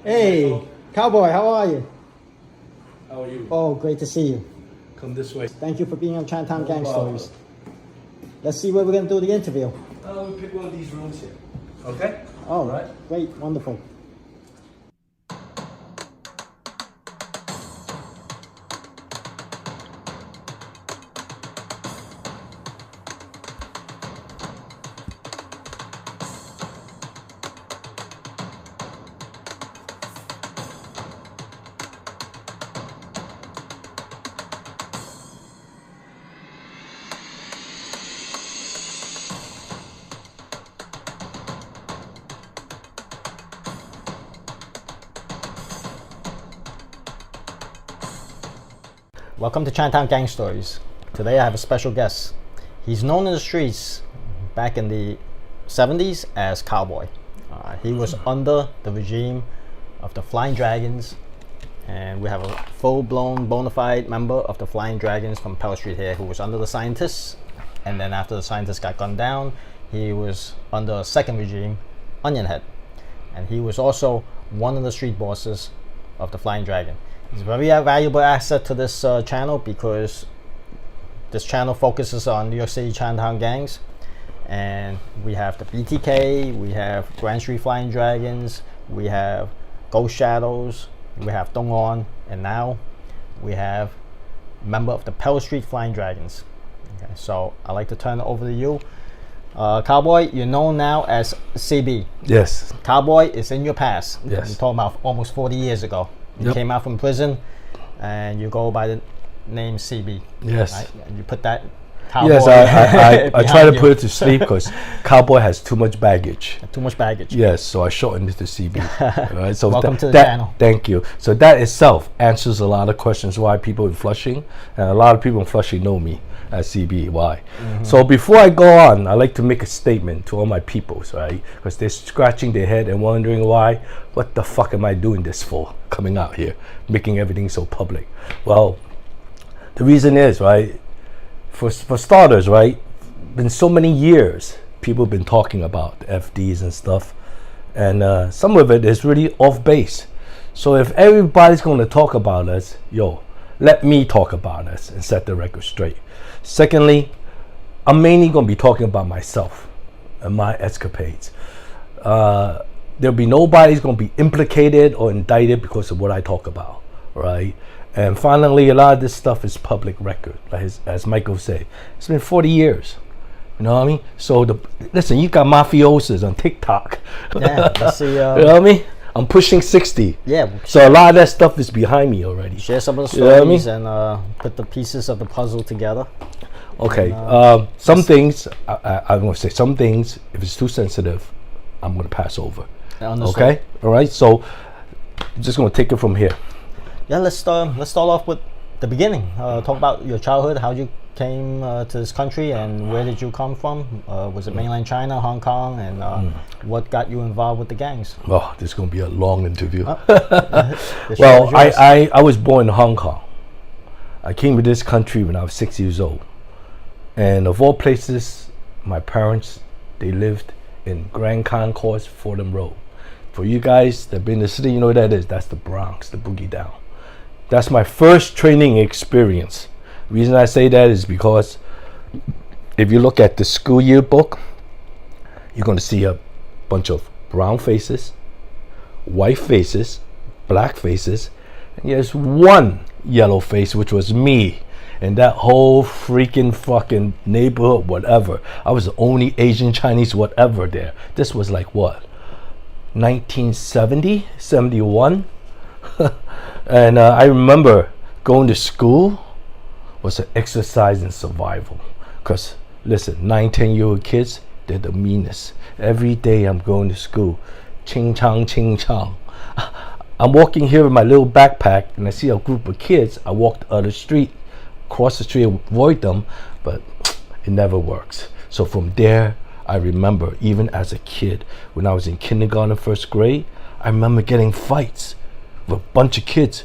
Hey, Cowboy, how are you? How are you? Oh, great to see you. Come this way. Thank you for being on Chinatown No Gang problem. Stories. Let's see where we're going to do the interview. We'll pick one of these rooms here. Okay? Oh, Right. great, wonderful. Welcome to Chinatown Gang Stories. Today I have a special guest. He's known in the streets back in the 70s as Cowboy. He was under the regime of the Flying Dragons, and we have a full-blown bona fide member of the Flying Dragons from Pell Street here who was under the scientists, and then after the scientists got gunned down, he was under a second regime, Onion Head, and he was also one of the street bosses of the Flying Dragon. He's a very valuable asset to this channel because this channel focuses on New York City Chinatown gangs, and we have the BTK, we have Grand Street Flying Dragons, we have Ghost Shadows, we have Dongwon, and now we have a member of the Pell Street Flying Dragons. Okay, so I'd like to turn it over to you. Cowboy, you're known now as CB. Yes. Cowboy is in your past. Yes. You're talking about almost 40 years ago. You came out from prison and you go by the name CB. Yes. Right? And you put that Cowboy. Yes, I try to you. put it to sleep because Cowboy has too much baggage. Too much baggage. Yes, so I shortened it to CB. Right, so Welcome to the channel. Thank you. So that itself answers a lot of questions why people in Flushing, and a lot of people in Flushing know me as CB. Why? So before I go on, I like to make a statement to all my peoples, right? Because they're scratching their head and wondering why. What the fuck am I doing this for? Coming out here, making everything so public. Well, the reason is, right? For starters, right? Been so many years, people have been talking about FDs and stuff, and some of it is really off base. So if everybody's going to talk about us, let me talk about us and set the record straight. Secondly, I'm mainly going to be talking about myself and my escapades. There'll be nobody's going to be implicated or indicted because of what I talk about, right? And finally, a lot of this stuff is public record, like as Michael said. It's been 40 years. You know what I mean? So listen, you got mafiosos on TikTok. Yeah, let's see. You know what I mean? I'm pushing 60. Yeah. So a lot of that stuff is behind me already. Share some of the You know stories what I mean? and put the pieces of the puzzle together. Okay. And, some things, I'm going to say some things, if it's too sensitive, I'm going to pass over. Okay? All right? So I'm just going to take it from here. Yeah, let's start off with the beginning. Talk about your childhood, how you came to this country, and where did you come from? Was it mainland China, Hong Kong, and what got you involved with the gangs? Oh, this is going to be a long interview. Well, I was born in Hong Kong. I came to this country when I was 6 years old. And of all places, my parents, they lived in Grand Concourse, Fordham Road. For you guys that been in the city, you know what that is. That's the Bronx, the boogie down. That's my first training experience. The reason I say that is because if you look at the school yearbook, you're going to see a bunch of brown faces, white faces, black faces, and there's one yellow face, which was me. And that whole freaking fucking neighborhood, whatever. I was the only Asian, Chinese, whatever there. This was like what? 1970, 71? And I remember going to school was an exercise in survival. Because, listen, 9, 10-year-old kids, they're the meanest. Every day I'm going to school. Ching chong, ching chong. I'm walking here with my little backpack, and I see a group of kids. I walked out the street, cross the street, avoid them, but it never works. So from there, I remember, even as a kid, when I was in kindergarten, first grade, I remember getting fights with a bunch of kids,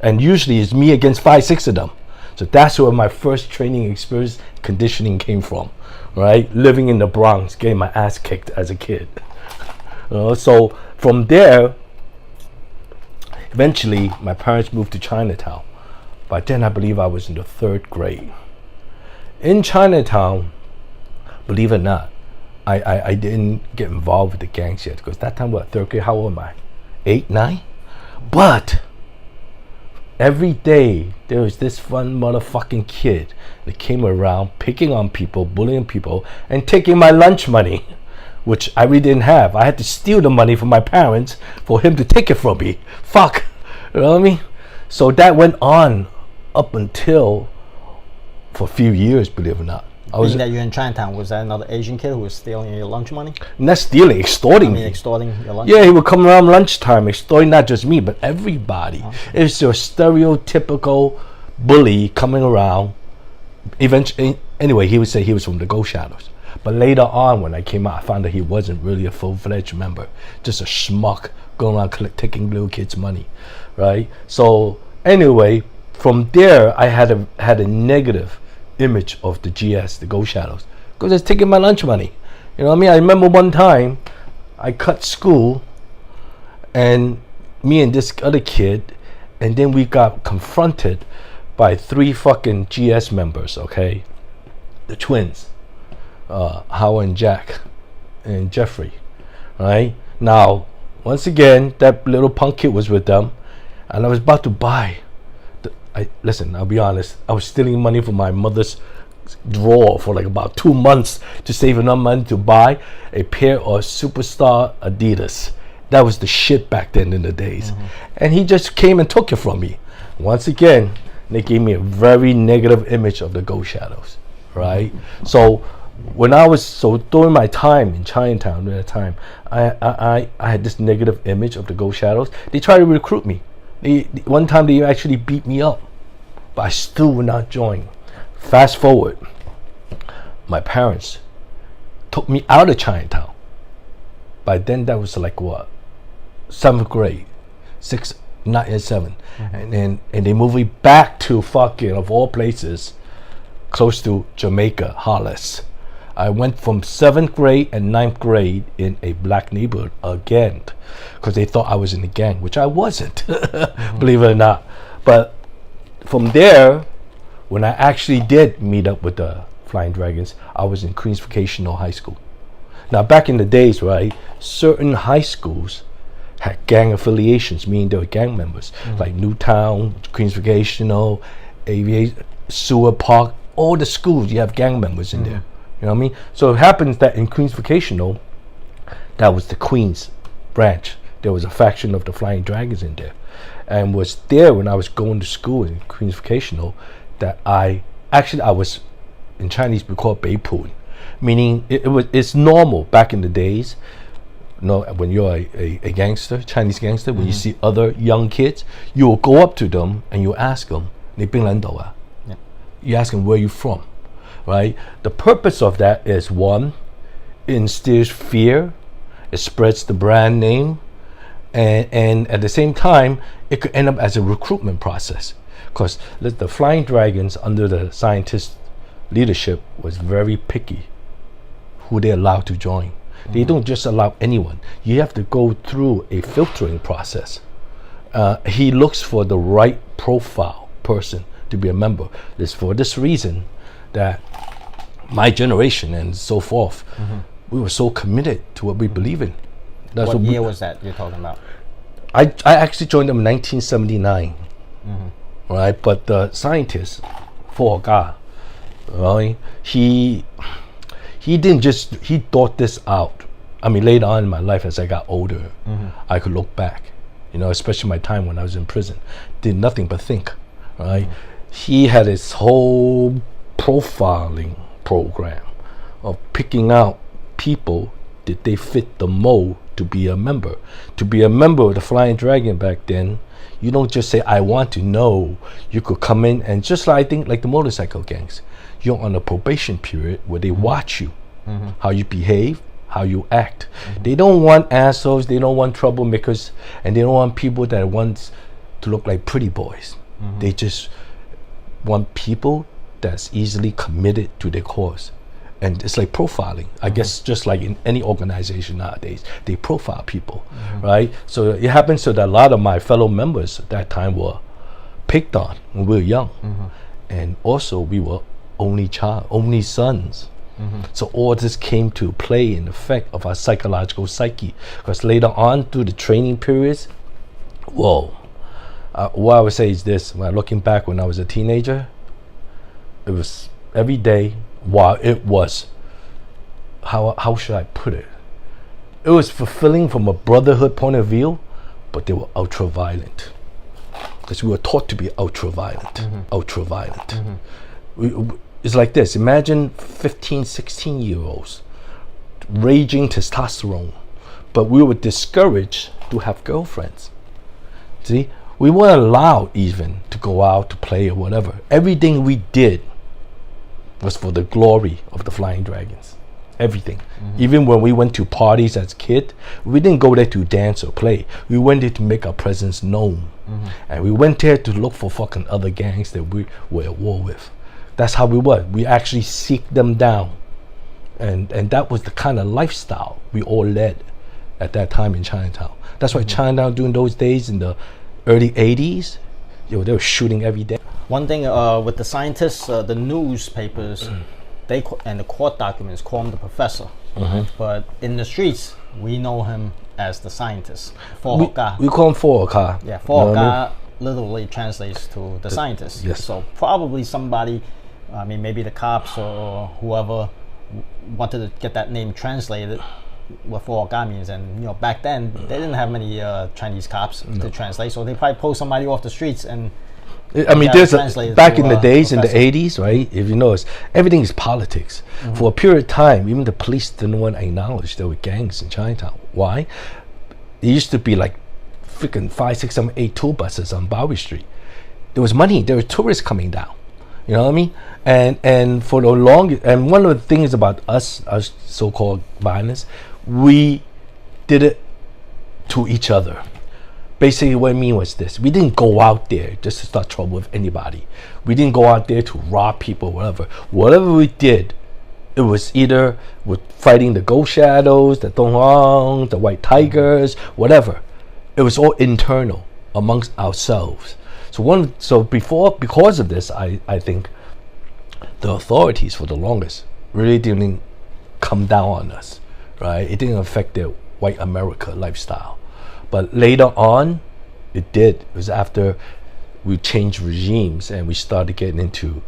and usually it's me against 5, 6 of them. So that's where my first training experience, conditioning came from, right? Living in the Bronx, getting my ass kicked as a kid. So from there, Eventually, my parents moved to Chinatown. By then, I believe I was in the 3rd grade. In Chinatown, believe it or not, I didn't get involved with the gangs yet, because that time, what, 3rd grade, how old am I? 8, 9? But every day, there was this fun motherfucking kid that came around picking on people, bullying people, and taking my lunch money, which I really didn't have. I had to steal the money from my parents for him to take it from me. Fuck. You know what I mean? So that went on up until for a few years, believe it or not. Being that you're in Chinatown, was that another Asian kid who was stealing your lunch money? Not stealing, extorting me. Extorting your lunch Yeah, money? he would come around lunchtime, extorting not just me, but everybody. It's your stereotypical bully coming around. Eventually, anyway, he would say he was from the Ghost Shadows. But later on, when I came out, I found that he wasn't really a full-fledged member. Just a schmuck going around taking little kids' money, right? So anyway, from there, I had a negative image of the GS, the Ghost Shadows, because it's taking my lunch money. You know what I mean? I remember one time I cut school, and me and this other kid, and then we got confronted by 3 fucking GS members, okay? The twins, Howard and Jack and Jeffrey, right? Now, once again, that little punk kid was with them, and I was about to buy. Listen, I'll be honest, I was stealing money from my mother's drawer for like about 2 months to save enough money to buy a pair of Superstar Adidas. That was the shit back then in the days. And he just came and took it from me. Once again, they gave me a very negative image of the Ghost Shadows, right? So during my time in Chinatown, at that time, I had this negative image of the Ghost Shadows. They tried to recruit me. One time they actually beat me up, but I still would not join. Fast forward, my parents took me out of Chinatown. By then, that was like what, 7th grade, 6, not yet 7, and they moved me back to fucking, of all places, close to Jamaica, Hollis. I went from 7th grade and 9th grade in a black neighborhood again, because they thought I was in the gang, which I wasn't, believe it or not. But from there, when I actually did meet up with the Flying Dragons, I was in Queens Vocational High School. Now, back in the days, right, certain high schools had gang affiliations, meaning they were gang members, like Newtown, Queens Vocational, Aviation, Seward Park, all the schools, you have gang members in there. You know what I mean? So it happens that in Queens Vocational, that was the Queens branch. There was a faction of the Flying Dragons in there. And was there when I was going to school in Queens Vocational that I was, in Chinese we call it Bei Pun, meaning it's normal back in the days. You know, when you're a gangster, Chinese gangster, when you see other young kids, you will go up to them and you ask them, "你邊撚度啊?" You ask them, "Where you from?" Right? The purpose of that is, one, it instills fear, it spreads the brand name, and at the same time, it could end up as a recruitment process. Because the Flying Dragons, under the scientist leadership, was very picky who they allow to join. They don't just allow anyone. You have to go through a filtering process. He looks for the right profile person to be a member. It's for this reason that my generation and so forth, we were so committed to what we believe in. That's what year was that you're talking about? I actually joined them in 1979, right? But the scientist, Ga, right? He thought this out. I mean, later on in my life, as I got older, I could look back, you know, especially my time when I was in prison, did nothing but think, right? He had his whole profiling program of picking out people that they fit the mold to be a member. To be a member of the Flying Dragon back then, you don't just say, "I want to know." You could come in and just like, I think, like the motorcycle gangs, you're on a probation period where they watch you, how you behave, how you act. They don't want assholes, they don't want troublemakers, and they don't want people that want to look like pretty boys. They just want people that's easily committed to their cause. And it's like profiling. I guess just like in any organization nowadays, they profile people, right? So it happens so that a lot of my fellow members at that time were picked on when we were young. And also we were only sons. So all this came to play in effect of our psychological psyche. Because later on through the training periods, what I would say is this: when looking back when I was a teenager, it was every day. While it was, how should I put it? It was fulfilling from a brotherhood point of view, but they were ultra violent. Because we were taught to be ultra violent, ultra violent. It's like this: imagine 15, 16-year-olds raging testosterone, but we were discouraged to have girlfriends. See, we weren't allowed even to go out to play or whatever. Everything we did was for the glory of the Flying Dragons. Everything. Even when we went to parties as kids, we didn't go there to dance or play. We went there to make our presence known. And we went there to look for fucking other gangs that we were at war with. That's how we were. We actually seek them down. And that was the kind of lifestyle we all led at that time in Chinatown. That's why Chinatown during those days in the early 80s, they were shooting every day. One thing with the scientists, the newspapers, and the court documents call him the professor. Right? But in the streets, we know him as the scientist. We call him 4K. Yeah, 4K literally translates to the scientist. Yes. So probably somebody, I mean, maybe the cops or whoever wanted to get that name translated what 4K means. And back then they didn't have many Chinese cops to translate, so they probably pull somebody off the streets and. I mean, there's back in the days in the 80s, right? If you notice, everything is politics. For a period of time, even the police didn't want to acknowledge there were gangs in Chinatown. Why? It used to be like freaking 5, 6, 7, 8 tour buses on Bowery Street. There was money. There were tourists coming down. You know what I mean? And for the longest, and one of the things about us so-called violence, we did it to each other. Basically what I mean was this: we didn't go out there just to start trouble with anybody. We didn't go out there to rob people, whatever we did, it was either with fighting the ghost shadows, the Donghong, the white tigers, whatever. It was all internal amongst ourselves. So because of this, I think the authorities for the longest really didn't come down on us, right? It didn't affect their white America lifestyle. But later on, it did. It was after we changed regimes and we started getting into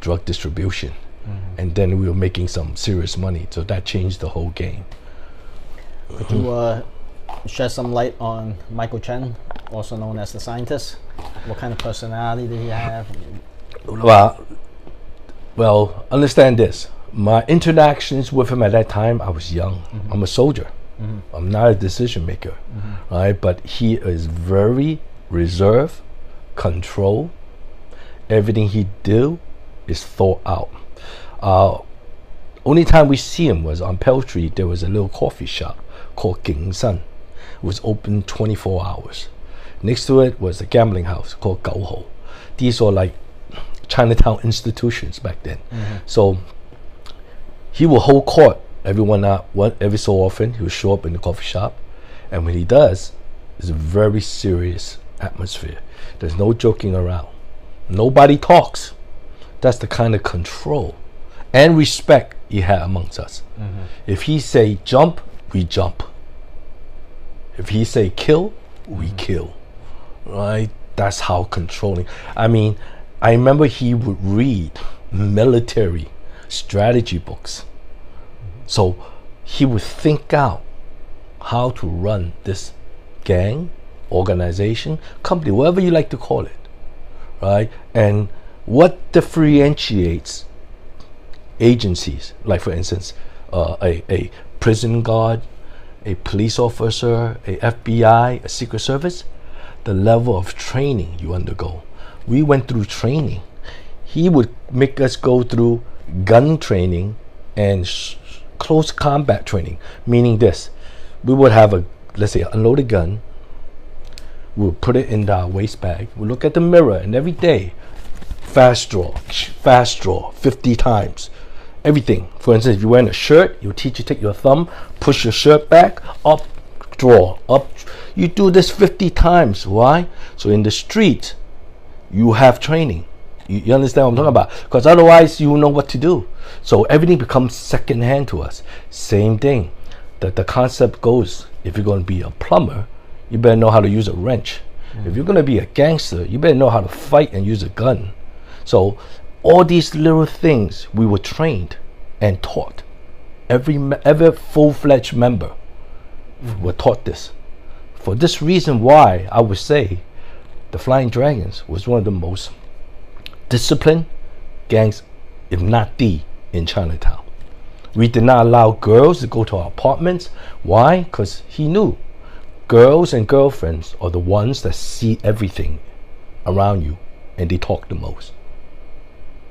drug distribution. And then we were making some serious money. So that changed the whole game. Could you shed some light on Michael Chen, also known as the scientist? What kind of personality did he have? Well, understand this. My interactions with him at that time, I was young. I'm a soldier. I'm not a decision maker, right? But he is very reserved, controlled. Everything he do is thought out. Only time we see him was on Pell Street. There was a little coffee shop called Ging Sun. It was open 24 hours. Next to it was a gambling house called COWBOY. These were like Chinatown institutions back then. So he will hold court. Everyone every so often he will show up in the coffee shop, and when he does, it's a very serious atmosphere. There's no joking around. Nobody talks. That's the kind of control and respect he had amongst us. If he say jump, we jump. If he say kill, we kill. Right? That's how controlling. I mean, I remember he would read military strategy books. So he would think out how to run this gang, organization, company, whatever you like to call it, right? And what differentiates agencies, like for instance, a prison guard, a police officer, a FBI, a Secret Service, the level of training you undergo. We went through training. He would make us go through gun training and close combat training, meaning this: we would have let's say, unloaded gun. We'll put it in our waist bag. We'll look at the mirror, and every day, fast draw, 50 times. Everything. For instance, if you're wearing a shirt, your teacher take your thumb, push your shirt back, up, draw, up. You do this 50 times. Why? So in the street, you have training. You understand what I'm talking about? Because otherwise, you know what to do. So everything becomes secondhand to us. Same thing. The concept goes, if you're going to be a plumber, you better know how to use a wrench. If you're going to be a gangster, you better know how to fight and use a gun. So all these little things we were trained and taught. Every full-fledged member were taught this. For this reason why I would say the Flying Dragons was one of the most disciplined gangs, if not the, in Chinatown. We did not allow girls to go to our apartments. Why? Because he knew girls and girlfriends are the ones that see everything around you and they talk the most.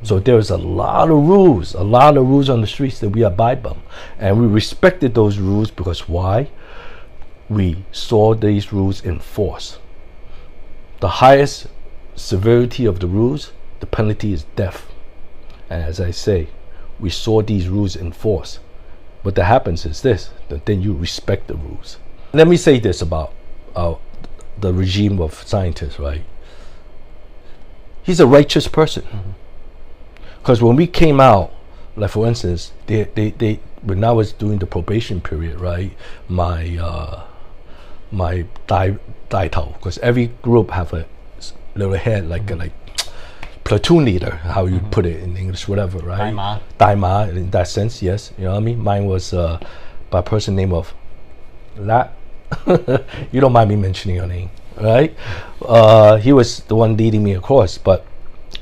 So there's a lot of rules on the streets that we abide by. And we respected those rules because why? We saw these rules enforced. The highest severity of the rules, the penalty is death. And as I say, we saw these rules enforced. What that happens is this, that then you respect the rules. Let me say this about the regime of scientists, right? He's a righteous person. Because when we came out, like for instance, they when I was doing the probation period, right? My daito, because every group have a little head like platoon leader, how you put it in English, whatever, right? Daima, in that sense, yes. You know what I mean? Mine was by a person named of La. You don't mind me mentioning your name, right? He was the one leading me across, but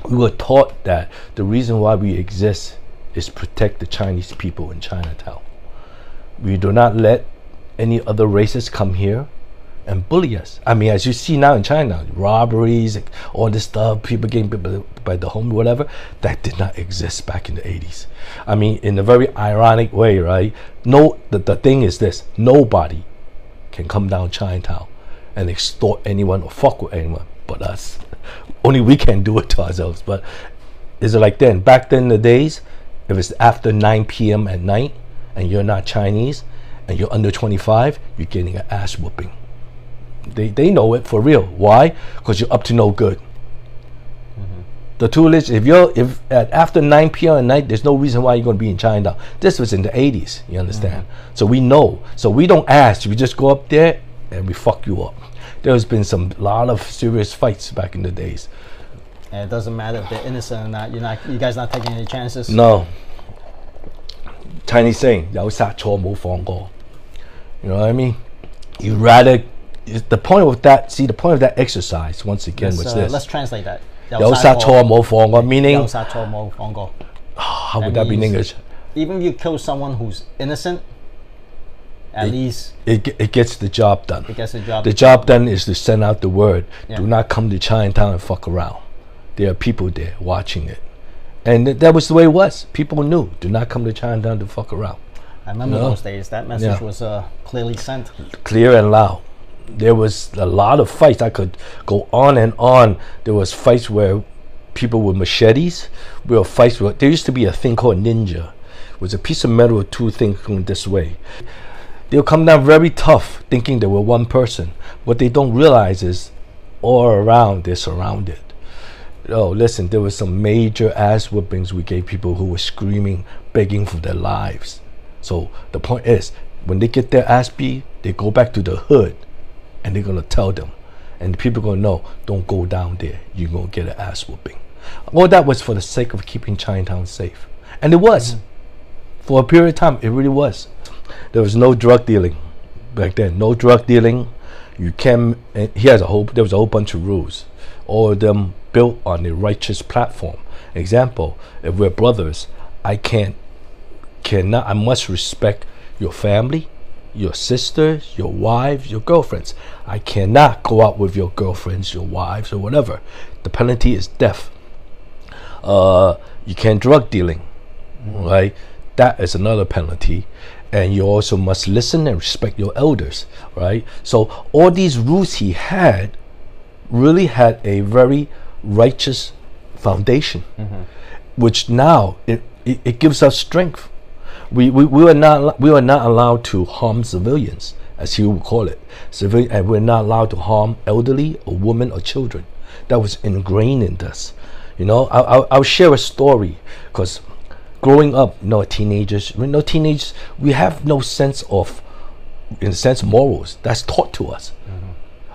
we were taught that the reason why we exist is protect the Chinese people in Chinatown. We do not let any other races come here and bully us. I mean, as you see now in China, robberies, all this stuff, people getting by the home, whatever, that did not exist back in the 80s. I mean, in a very ironic way, right? No, the thing is this, nobody can come down Chinatown and extort anyone or fuck with anyone but us. Only we can do it to ourselves. But is it like then? Back then in the days, if it's after 9 p.m. at night and you're not Chinese and you're under 25, you're getting an ass whooping. They know it for real. Why? Because you're up to no good. The tool is, if after 9 p.m. at night, there's no reason why you're going to be in Chinatown. This was in the 80s, you understand? So we know. So we don't ask. We just go up there and we fuck you up. There's been lot of serious fights back in the days. And it doesn't matter if they're innocent or not. You guys not taking any chances. No. Chinese saying, 有殺錯冇放過. You know what I mean? You rather. The point of that. See, the point of that exercise once again was this. Let's translate that. 有殺錯冇放過, meaning. 有殺錯冇放過. How would that be in English? Even if you kill someone who's innocent, at least it gets the job done. It gets the job. The job done is to send out the word. Yeah. Do not come to Chinatown and fuck around. There are people there watching it, and that was the way it was. People knew. Do not come to Chinatown to fuck around. I remember those days. That message was clearly sent. Clear and loud. There was a lot of fights. I could go on and on. There was fights where people with machetes. There were fights where there used to be a thing called ninja. It was a piece of metal with two things going this way. They'll come down very tough, thinking they were one person. What they don't realize is, all around they're surrounded. Oh, listen, there was some major ass whoopings we gave people who were screaming, begging for their lives. So the point is, when they get their ass beat, they go back to the hood, and they're gonna tell them, and the people gonna know, don't go down there. You're gonna get an ass whooping. All that was for the sake of keeping Chinatown safe, and it was. For a period of time, it really was. There was no drug dealing back then. No drug dealing. You can. There was a whole bunch of rules. All of them built on a righteous platform. Example: if we're brothers, I must respect your family, your sisters, your wives, your girlfriends. I cannot go out with your girlfriends, your wives, or whatever. The penalty is death. You can't drug dealing, right? That is another penalty. And you also must listen and respect your elders, right? So all these rules he had really had a very righteous foundation, which now it gives us strength. We were not allowed to harm civilians, as he would call it, and we're not allowed to harm elderly or women or children. That was ingrained in us. You know, I'll share a story, because growing up, teenagers, we have no sense of, in a sense, morals. That's taught to us.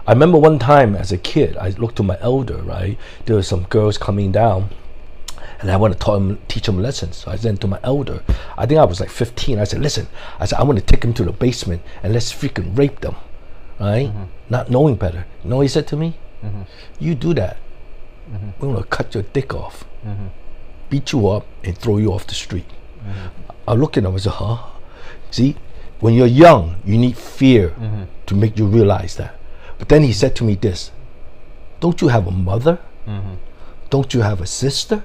I remember one time as a kid, I looked to my elder, right? There were some girls coming down, and I want to teach them lessons. So I said to my elder, I think I was like 15, I said, listen, I want to take them to the basement and let's freaking rape them, right? Not knowing better. You know what he said to me? You do that, we're going to cut your dick off, beat you up, and throw you off the street. I looked at him, I said, huh? See, when you're young, you need fear to make you realize that. But then he said to me this, don't you have a mother? Don't you have a sister?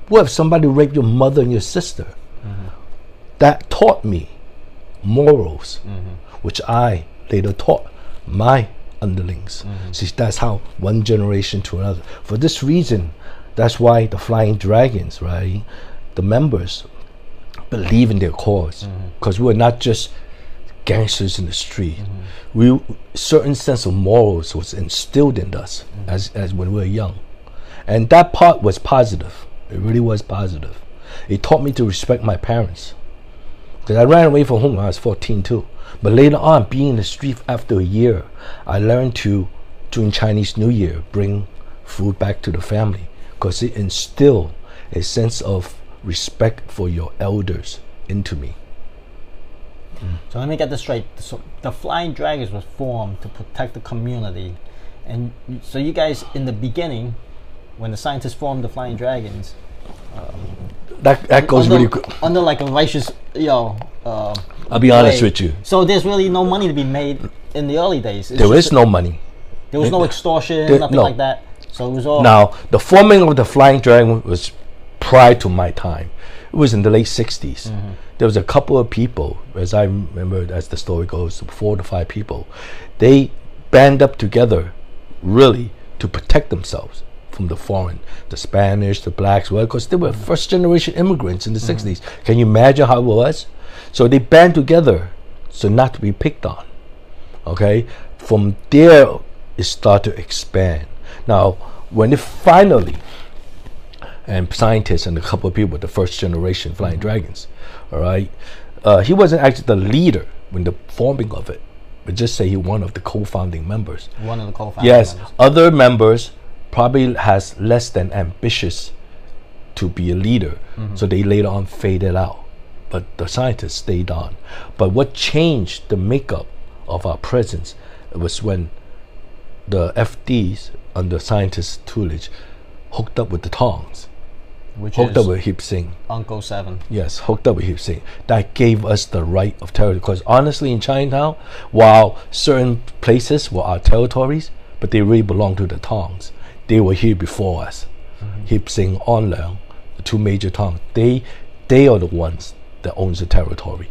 What if somebody raped your mother and your sister? That taught me morals, which I later taught my underlings. See, that's how one generation to another. For this reason, that's why the Flying Dragons, right? The members believe in their cause, because we're not just gangsters in the street. Certain sense of morals was instilled in us as when we were young, and that part was positive. It really was positive. It taught me to respect my parents, because I ran away from home when I was 14 too. But later on, being in the street after a year, I learned to, during Chinese New Year, bring food back to the family, because it instilled a sense of respect for your elders into me. So let me get this straight. So the Flying Dragons was formed to protect the community, and so you guys, in the beginning, when the scientists formed the Flying Dragons, that goes really quick. Under like a righteous, I'll be honest with you. So there's really no money to be made in the early days. There is no money. There was no extortion, nothing like that. So it was all. Now, the forming of the Flying Dragon was prior to my time. It was in the late 60s. There was a couple of people, as I remember, as the story goes, 4 to 5 people. They band up together, really, to protect themselves from the foreign, the Spanish, the blacks, well, because they were first generation immigrants in the 60s. Can you imagine how it was? So they band together so not to be picked on. Okay? From there, it started to expand. Now, when it finally, and scientists and a couple of people, the first generation Flying Dragons, all right, he wasn't actually the leader when the forming of it, but just say he one of the co-founding members. One of the co-founding members. Yes, other members probably has less than ambitious to be a leader, so they later on faded out. But the scientists stayed on. But what changed the makeup of our presence was when the FDs under scientists' tutelage hooked up with the tongs. Which hooked is up with Hip Sing. Uncle 7. Yes, hooked up with Hip Sing. That gave us the right of territory. Because honestly, in Chinatown, while certain places were our territories, but they really belonged to the tongs. They were here before us. Hip Sing, On Leung, the 2 major tongs. They are the ones that owns the territory.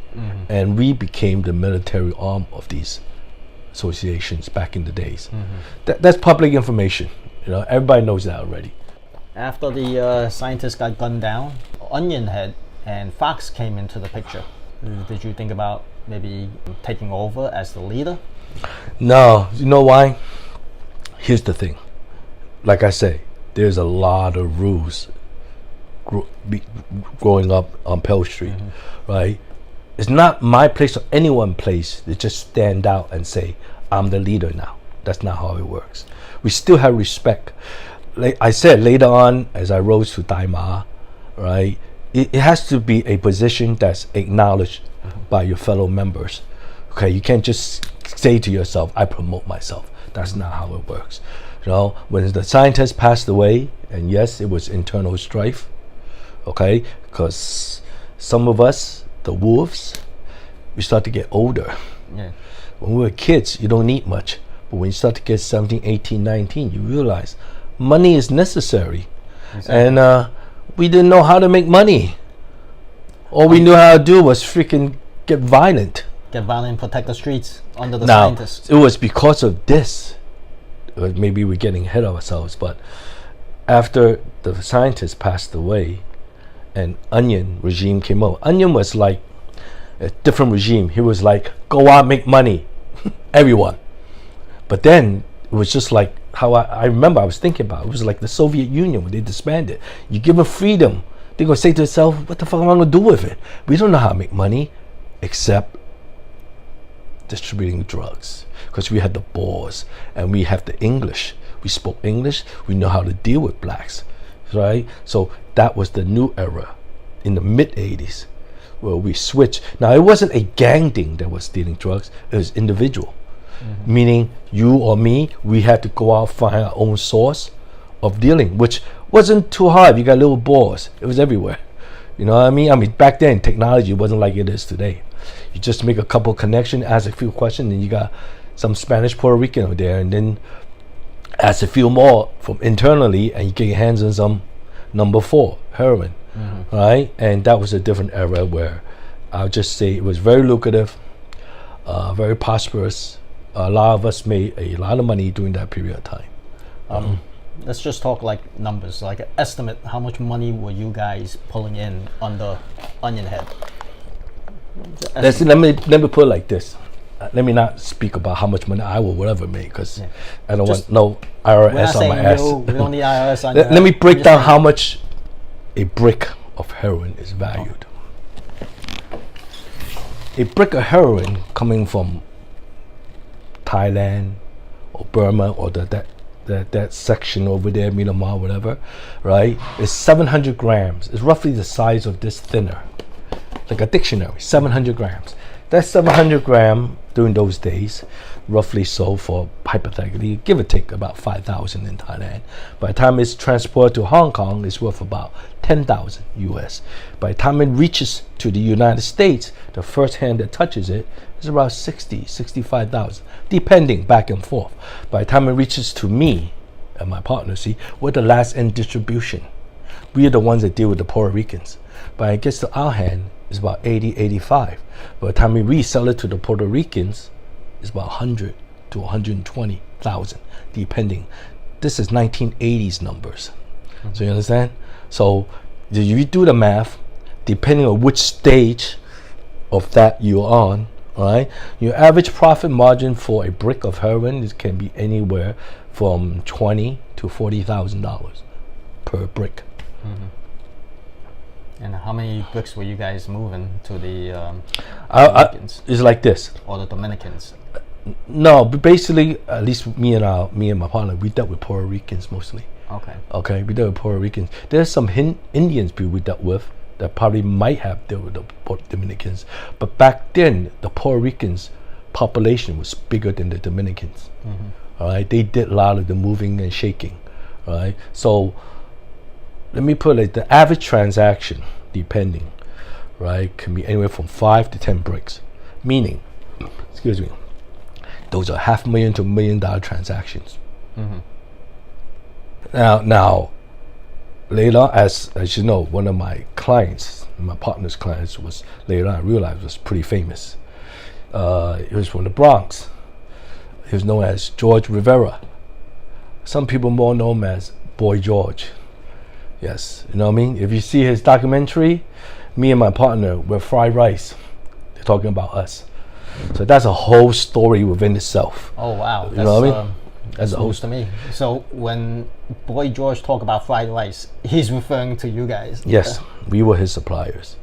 And we became the military arm of these associations back in the days. That's public information. Everybody knows that already. After the scientists got gunned down, Onion Head and Fox came into the picture. Did you think about maybe taking over as the leader? No. You know why? Here's the thing. Like I say, there's a lot of rules growing up on Pell Street, right? It's not my place or anyone's place to just stand out and say, I'm the leader now. That's not how it works. We still have respect. Like I said, later on, as I rose to Daima, right, it has to be a position that's acknowledged by your fellow members. Okay, you can't just say to yourself, I promote myself. That's not how it works. When the scientist passed away, and yes, it was internal strife, okay, because some of us, the wolves, we start to get older. Yeah. When we were kids, you don't need much. But when you start to get 17, 18, 19, you realize money is necessary. Exactly. And we didn't know how to make money. All we knew how to do was freaking get violent. Get violent and protect the streets under the scientists. It was because of this. Maybe we're getting ahead of ourselves, but after the scientists passed away, and Onion regime came over. Onion was like a different regime. He was like, go out, make money, everyone. But then it was just like how I remember I was thinking about it. It was like the Soviet Union when they disbanded. You give them freedom, they're going to say to themselves, what the fuck am I going to do with it? We don't know how to make money except distributing drugs, because we had the Boers and we have the English. We spoke English. We know how to deal with blacks, right? So that was the new era in the mid 80s where we switched. Now, it wasn't a gang thing that was stealing drugs. It was individual, meaning you or me, we had to go out find our own source of dealing, which wasn't too hard. You got little Boers. It was everywhere. You know what I mean? I mean, back then, technology wasn't like it is today. You just make a couple connections, ask a few questions, and you got some Spanish Puerto Rican over there, and then ask a few more from internally, and you get your hands on some number 4 heroin, right? And that was a different era where I'll just say it was very lucrative, very prosperous. A lot of us made a lot of money during that period of time. Let's just talk like numbers, like an estimate. How much money were you guys pulling in on the Onion Head? Let me put it like this. Let me not speak about how much money I will whatever make, because I don't want no IRS on my ass. We don't need IRS on your Let me break down how much a brick of heroin is valued. A brick of heroin coming from Thailand or Burma or that section over there, Myanmar, whatever, right? Is 700 grams. It's roughly the size of this thinner, like a dictionary. 700 grams. That's 700 gram during those days, roughly so for hypothetically, give or take about 5,000 in Thailand. By the time it's transported to Hong Kong, it's worth about 10,000 US. By the time it reaches to the United States, the first hand that touches it is about 60, 65,000, depending back and forth. By the time it reaches to me and my partner, see, we're the last end distribution. We are the ones that deal with the Puerto Ricans. But it gets to our hand, it's about 80, 85. By the time we resell it to the Puerto Ricans, it's about 100 to 120,000, depending. This is 1980s numbers. So you understand? So if you do the math, depending on which stage of that you're on, all right, your average profit margin for a brick of heroin can be anywhere from $20,000 to $40,000 per brick. And how many bricks were you guys moving to the Dominicans? It's like this. Or the Dominicans? No, but basically, at least me and my partner, we dealt with Puerto Ricans mostly. Okay, we dealt with Puerto Ricans. There's some Indians people we dealt with that probably might have dealt with the Dominicans, but back then the Puerto Ricans population was bigger than the Dominicans. All right, they did a lot of the moving and shaking. All right, so let me put it like the average transaction, depending, right, can be anywhere from 5 to 10 bricks, meaning, excuse me, those are $500,000 to $1 million transactions. Now, later on, as you know, one of my clients, my partner's clients, was later on I realized was pretty famous. He was from the Bronx. He was known as George Rivera. Some people more know him as Boy George. Yes, you know what I mean? If you see his documentary, me and my partner were fried rice. They're talking about us. So that's a whole story within itself. Oh wow, you know what I mean? That's news to me. So when Boy George talk about fried rice, he's referring to you guys. Yes, we were his suppliers.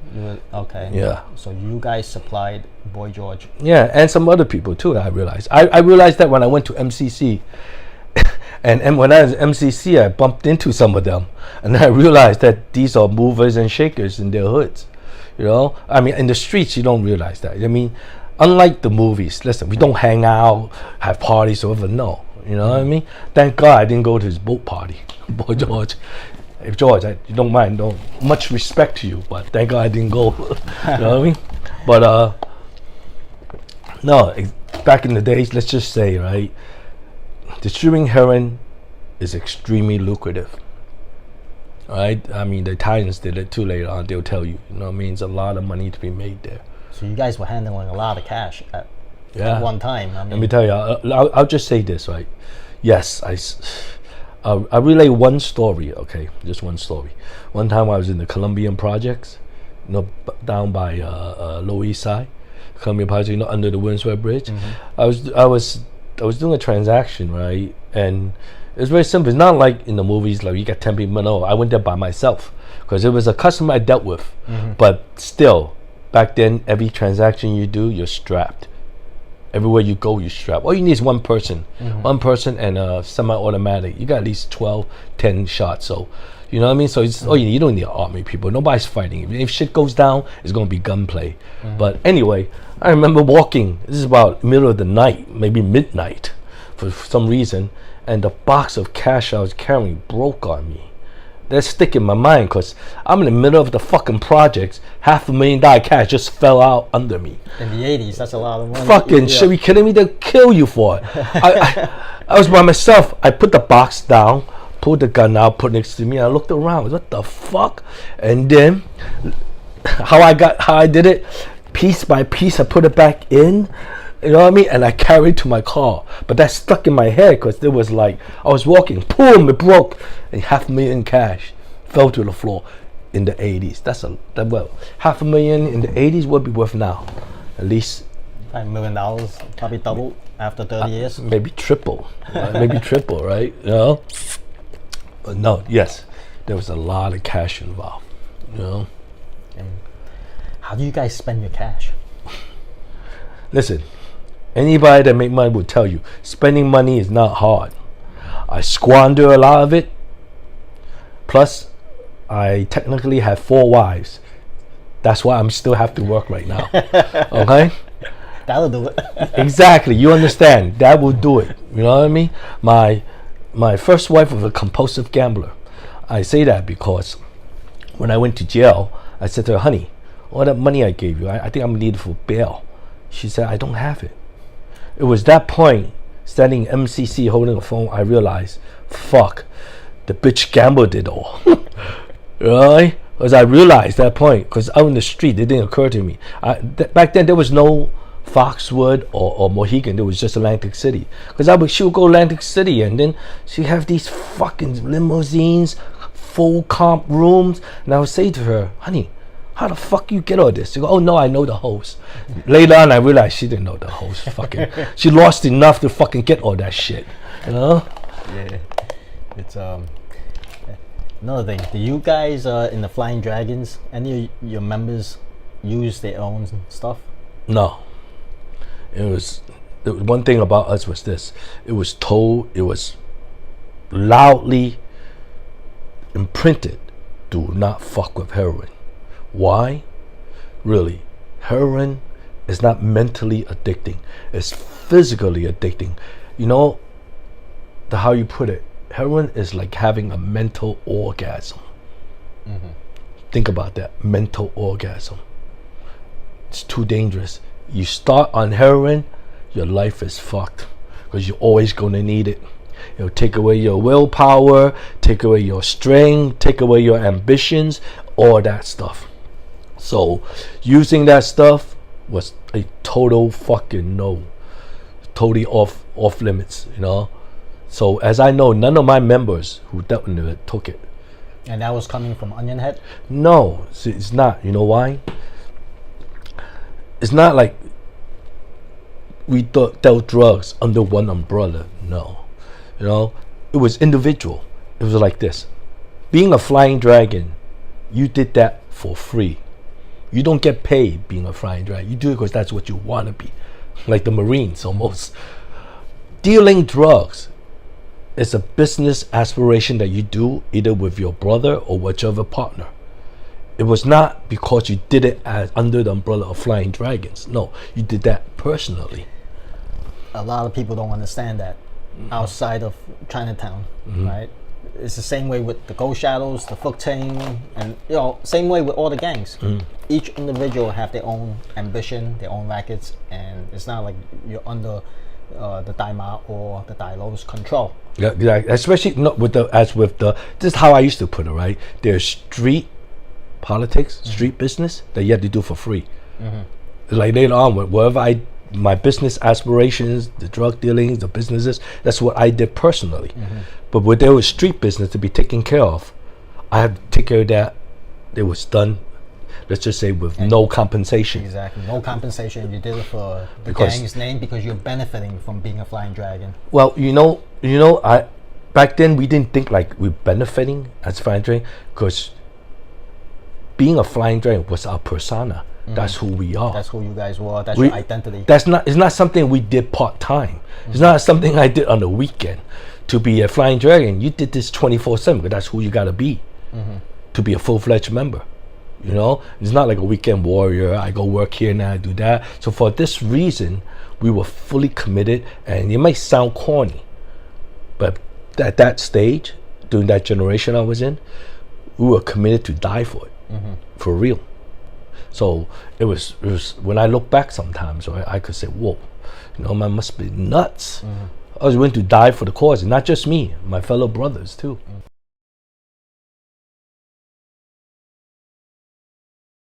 Okay. Yeah. So you guys supplied Boy George. Yeah, and some other people too. I realized. I realized that when I went to MCC. And when I was at MCC, I bumped into some of them, and I realized that these are movers and shakers in their hoods. You know, I mean, in the streets, you don't realize that. I mean, unlike the movies, listen, we don't hang out, have parties, or whatever. No, you know what I mean. Thank God I didn't go to his boat party, Boy George. If George, you don't mind, much respect to you, but thank God I didn't go. You know what I mean? But no, back in the days, let's just say, right. Distributing heroin is extremely lucrative. Right? I mean, the Italians did it too later on. They'll tell you, you know what I mean? There's a lot of money to be made there. So you guys were handling a lot of cash at one time. I mean, let me tell you, I'll just say this, right? Yes, I relay one story, okay? Just one story. One time I was in the Colombian projects, down by Lower East Side, Colombian project, under the Windsor Bridge. I was doing a transaction, right? And it was very simple. It's not like in the movies, like you got 10 people. No, I went there by myself because it was a customer I dealt with. But still, back then, every transaction you do, you're strapped. Everywhere you go, you're strapped. All you need is one person. One person and a semi-automatic. You got at least 12, 10 shots. So, you know what I mean? So it's you don't need army people. Nobody's fighting. If shit goes down, it's going to be gunplay. But anyway, I remember walking. This is about middle of the night, maybe midnight for some reason. And the box of cash I was carrying broke on me. That stick in my mind because I'm in the middle of the fucking projects. $500,000 cash just fell out under me. In the 80s, that's a lot of money. Fucking shit, you kidding me? They'll kill you for it. I was by myself. I put the box down, pulled the gun out, put it next to me. I looked around. What the fuck? And then how I did it, piece by piece, I put it back in. You know what I mean? And I carried to my car. But that stuck in my head because there was like, I was walking, boom, it broke. And $500,000 cash fell to the floor in the 80s. Well, $500,000 in the 80s would be worth now. At least $5 million, probably double after 30 years. Maybe triple. Right? Maybe triple, right? You know? But no, yes, there was a lot of cash involved. You know? And how do you guys spend your cash? Listen. Anybody that make money will tell you spending money is not hard. I squander a lot of it. Plus, I technically have 4 wives. That's why I'm still have to work right now. Okay? That'll do it. Exactly. You understand? That will do it. You know what I mean? My first wife was a compulsive gambler. I say that because when I went to jail, I said to her, honey, all that money I gave you, I think I'm needed for bail. She said, I don't have it. It was that point, standing in MCC holding a phone, I realized, fuck, the bitch gambled it all. Right? Because I realized that point, because out in the street, it didn't occur to me. Back then, there was no Foxwood or Mohegan, there was just Atlantic City. Because she would go Atlantic City, and then she'd have these fucking limousines, full comp rooms, and I would say to her, honey, how the fuck you get all this? She go, oh no, I know the host. Later on, I realized she didn't know the host. Fucking, she lost enough to fucking get all that shit. You know? Yeah. It's another thing. Do you guys in the Flying Dragons? Any of your members use their own stuff? No. The one thing about us was this. It was told. It was loudly imprinted. Do not fuck with heroin. Why? Really, heroin is not mentally addicting. It's physically addicting. You know, how you put it, heroin is like having a mental orgasm. Think about that, mental orgasm. It's too dangerous. You start on heroin, your life is fucked because you're always going to need it. It'll take away your willpower, take away your strength, take away your ambitions, all that stuff. So using that stuff was a total fucking no. Totally off limits, you know. So as I know, none of my members who dealt with it took it. And that was coming from Onion Head? No, it's not. You know why? It's not like we dealt drugs under one umbrella. No. You know, it was individual. It was like this. Being a Flying Dragon, you did that for free. You don't get paid being a Flying Dragon. You do it because that's what you want to be. Like the Marines almost. Dealing drugs is a business aspiration that you do either with your brother or whichever partner. It was not because you did it as under the umbrella of Flying Dragons. No, you did that personally. A lot of people don't understand that outside of Chinatown, right? It's the same way with the Ghost Shadows, the Fook Ting, and same way with all the gangs. Each individual have their own ambition, their own rackets, and it's not like you're under the Daima or the Dailo's control. Yeah, especially not with this is how I used to put it, right? There's street politics, street business that you have to do for free. Like later on, wherever I my business aspirations, the drug dealings, the businesses, that's what I did personally. But when there was street business to be taken care of, I had to take care of that. It was done, let's just say, with no compensation. Exactly, no compensation. You did it for the Because- gang's name because you're benefiting from being a flying dragon. Well, I back then we didn't think like we're benefiting as flying dragon, because being a flying dragon was our persona. That's who we are. That's who you guys were. That's We- your identity. It's not something we did part time. It's not something I did on the weekend. To be a flying dragon, you did this 24/7, because that's who you gotta be to be a full-fledged member. It's not like a weekend warrior. I go work here and I do that. So for this reason, we were fully committed. And it might sound corny, but at that stage, during that generation I was in, we were committed to die for it, for real. So it was when I look back sometimes, right, I could say, whoa, man must be nuts. I was willing to die for the cause, and not just me, my fellow brothers too.